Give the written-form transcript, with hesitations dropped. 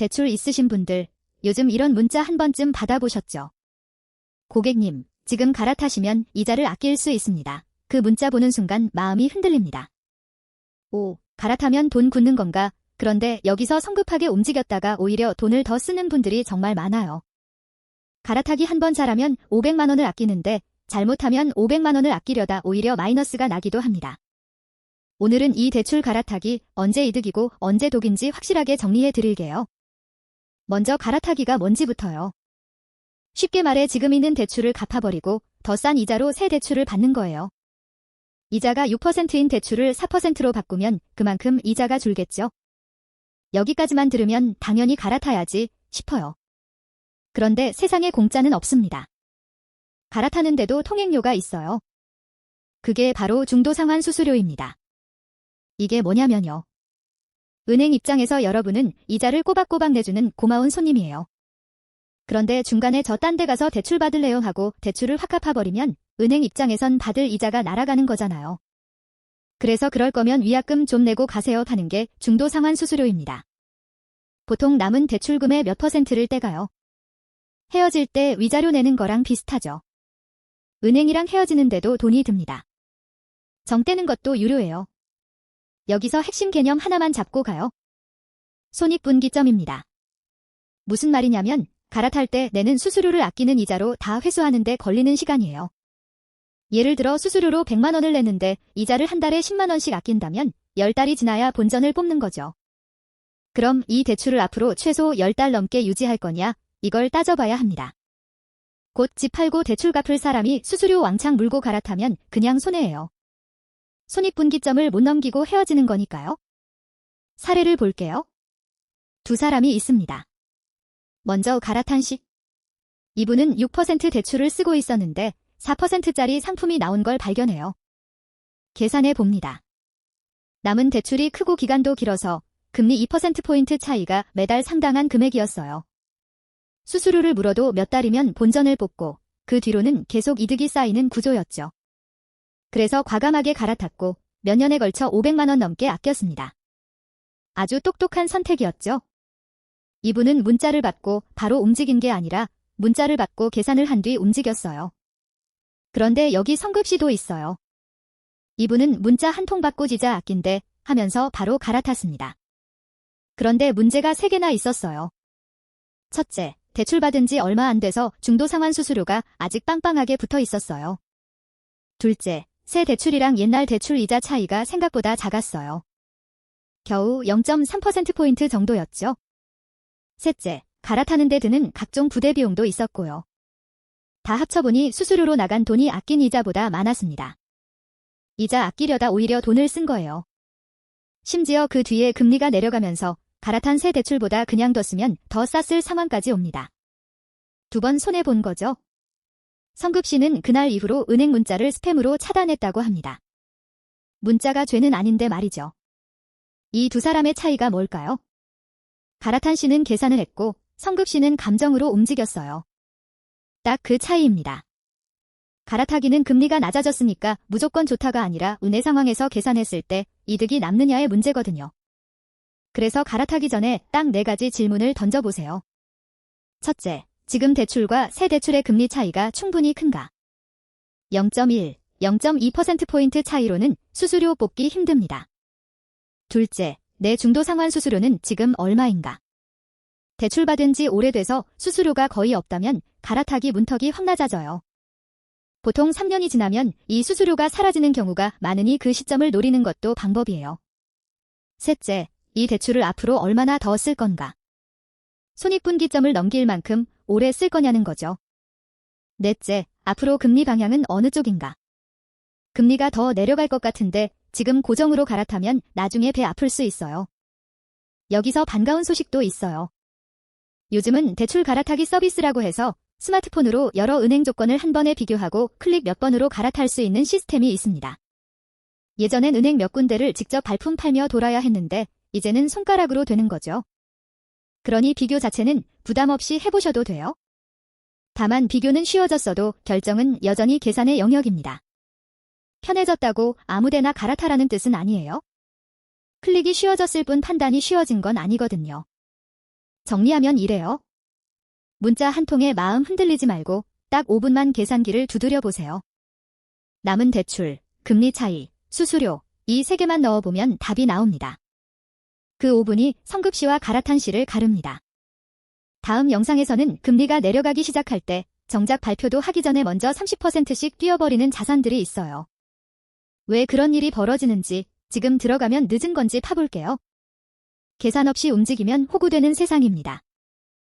대출 있으신 분들, 요즘 이런 문자 한 번쯤 받아보셨죠? 고객님, 지금 갈아타시면 이자를 아낄 수 있습니다. 그 문자 보는 순간 마음이 흔들립니다. 오, 갈아타면 돈 굳는 건가? 그런데 여기서 성급하게 움직였다가 오히려 돈을 더 쓰는 분들이 정말 많아요. 갈아타기 한 번 잘하면 500만 원을 아끼는데 잘못하면 500만 원을 아끼려다 오히려 마이너스가 나기도 합니다. 오늘은 이 대출 갈아타기 언제 이득이고 언제 독인지 확실하게 정리해 드릴게요. 먼저 갈아타기가 뭔지부터요. 쉽게 말해 지금 있는 대출을 갚아버리고 더 싼 이자로 새 대출을 받는 거예요. 이자가 6%인 대출을 4%로 바꾸면 그만큼 이자가 줄겠죠. 여기까지만 들으면 당연히 갈아타야지 싶어요. 그런데 세상에 공짜는 없습니다. 갈아타는데도 통행료가 있어요. 그게 바로 중도상환 수수료입니다. 이게 뭐냐면요. 은행 입장에서 여러분은 이자를 꼬박꼬박 내주는 고마운 손님이에요. 그런데 중간에 저 딴 데 가서 대출 받을래요 하고 대출을 확 갚아버리면 은행 입장에선 받을 이자가 날아가는 거잖아요. 그래서 그럴 거면 위약금 좀 내고 가세요 하는 게 중도상환 수수료입니다. 보통 남은 대출금의 몇 %를 떼가요. 헤어질 때 위자료 내는 거랑 비슷하죠. 은행이랑 헤어지는데도 돈이 듭니다. 정 떼는 것도 유료예요. 여기서 핵심 개념 하나만 잡고 가요. 손익분기점입니다. 무슨 말이냐면 갈아탈 때 내는 수수료를 아끼는 이자로 다 회수하는데 걸리는 시간이에요. 예를 들어 수수료로 100만 원을 내는데 이자를 한 달에 10만 원씩 아낀다면 10달이 지나야 본전을 뽑는 거죠. 그럼 이 대출을 앞으로 최소 10달 넘게 유지할 거냐? 이걸 따져봐야 합니다. 곧 집 팔고 대출 갚을 사람이 수수료 왕창 물고 갈아타면 그냥 손해예요. 손익분기점을 못 넘기고 헤어지는 거니까요. 사례를 볼게요. 두 사람이 있습니다. 먼저 갈아탄 씨. 이분은 6% 대출을 쓰고 있었는데 4%짜리 상품이 나온 걸 발견해요. 계산해 봅니다. 남은 대출이 크고 기간도 길어서 금리 2%포인트 차이가 매달 상당한 금액이었어요. 수수료를 물어도 몇 달이면 본전을 뽑고 그 뒤로는 계속 이득이 쌓이는 구조였죠. 그래서 과감하게 갈아탔고 몇 년에 걸쳐 500만 원 넘게 아꼈습니다. 아주 똑똑한 선택이었죠. 이분은 문자를 받고 바로 움직인 게 아니라 문자를 받고 계산을 한 뒤 움직였어요. 그런데 여기 성급시도 있어요. 이분은 문자 한 통 받고 지자 아낀대 하면서 바로 갈아탔습니다. 그런데 문제가 3개나 있었어요. 첫째, 대출 받은 지 얼마 안 돼서 중도상환 수수료가 아직 빵빵하게 붙어 있었어요. 둘째, 새 대출이랑 옛날 대출 이자 차이가 생각보다 작았어요. 겨우 0.3%포인트 정도였죠. 셋째, 갈아타는 데 드는 각종 부대 비용도 있었고요. 다 합쳐보니 수수료로 나간 돈이 아낀 이자보다 많았습니다. 이자 아끼려다 오히려 돈을 쓴 거예요. 심지어 그 뒤에 금리가 내려가면서 갈아탄 새 대출보다 그냥 뒀으면 더 쌌을 상황까지 옵니다. 2번 손해본 거죠. 성급 씨는 그날 이후로 은행 문자를 스팸으로 차단했다고 합니다. 문자가 죄는 아닌데 말이죠. 이 두 사람의 차이가 뭘까요? 갈아탄 씨는 계산을 했고 성급 씨는 감정으로 움직였어요. 딱 그 차이입니다. 갈아타기는 금리가 낮아졌으니까 무조건 좋다가 아니라 은혜 상황에서 계산했을 때 이득이 남느냐의 문제거든요. 그래서 갈아타기 전에 딱 4가지 질문을 던져보세요. 첫째, 지금 대출과 새 대출의 금리 차이가 충분히 큰가? 0.1, 0.2%포인트 차이로는 수수료 뽑기 힘듭니다. 둘째, 내 중도상환 수수료는 지금 얼마인가? 대출받은 지 오래돼서 수수료가 거의 없다면 갈아타기 문턱이 확 낮아져요. 보통 3년이 지나면 이 수수료가 사라지는 경우가 많으니 그 시점을 노리는 것도 방법이에요. 셋째, 이 대출을 앞으로 얼마나 더 쓸 건가? 손익분기점을 넘길 만큼 오래 쓸 거냐는 거죠. 넷째, 앞으로 금리 방향은 어느 쪽인가? 금리가 더 내려갈 것 같은데 지금 고정으로 갈아타면 나중에 배 아플 수 있어요. 여기서 반가운 소식도 있어요. 요즘은 대출 갈아타기 서비스라고 해서 스마트폰으로 여러 은행 조건을 한 번에 비교하고 클릭 몇 번으로 갈아탈 수 있는 시스템이 있습니다. 예전엔 은행 몇 군데를 직접 발품 팔며 돌아야 했는데 이제는 손가락으로 되는 거죠. 그러니 비교 자체는 부담 없이 해보셔도 돼요. 다만 비교는 쉬워졌어도 결정은 여전히 계산의 영역입니다. 편해졌다고 아무데나 갈아타라는 뜻은 아니에요. 클릭이 쉬워졌을 뿐 판단이 쉬워진 건 아니거든요. 정리하면 이래요. 문자 한 통에 마음 흔들리지 말고 딱 5분만 계산기를 두드려 보세요. 남은 대출, 금리 차이, 수수료, 이 3개만 넣어보면 답이 나옵니다. 그 5분이 성급시와 갈아탄 시를 가릅니다. 다음 영상에서는 금리가 내려가기 시작할 때 정작 발표도 하기 전에 먼저 30%씩 뛰어버리는 자산들이 있어요. 왜 그런 일이 벌어지는지 지금 들어가면 늦은 건지 파볼게요. 계산 없이 움직이면 호구되는 세상입니다.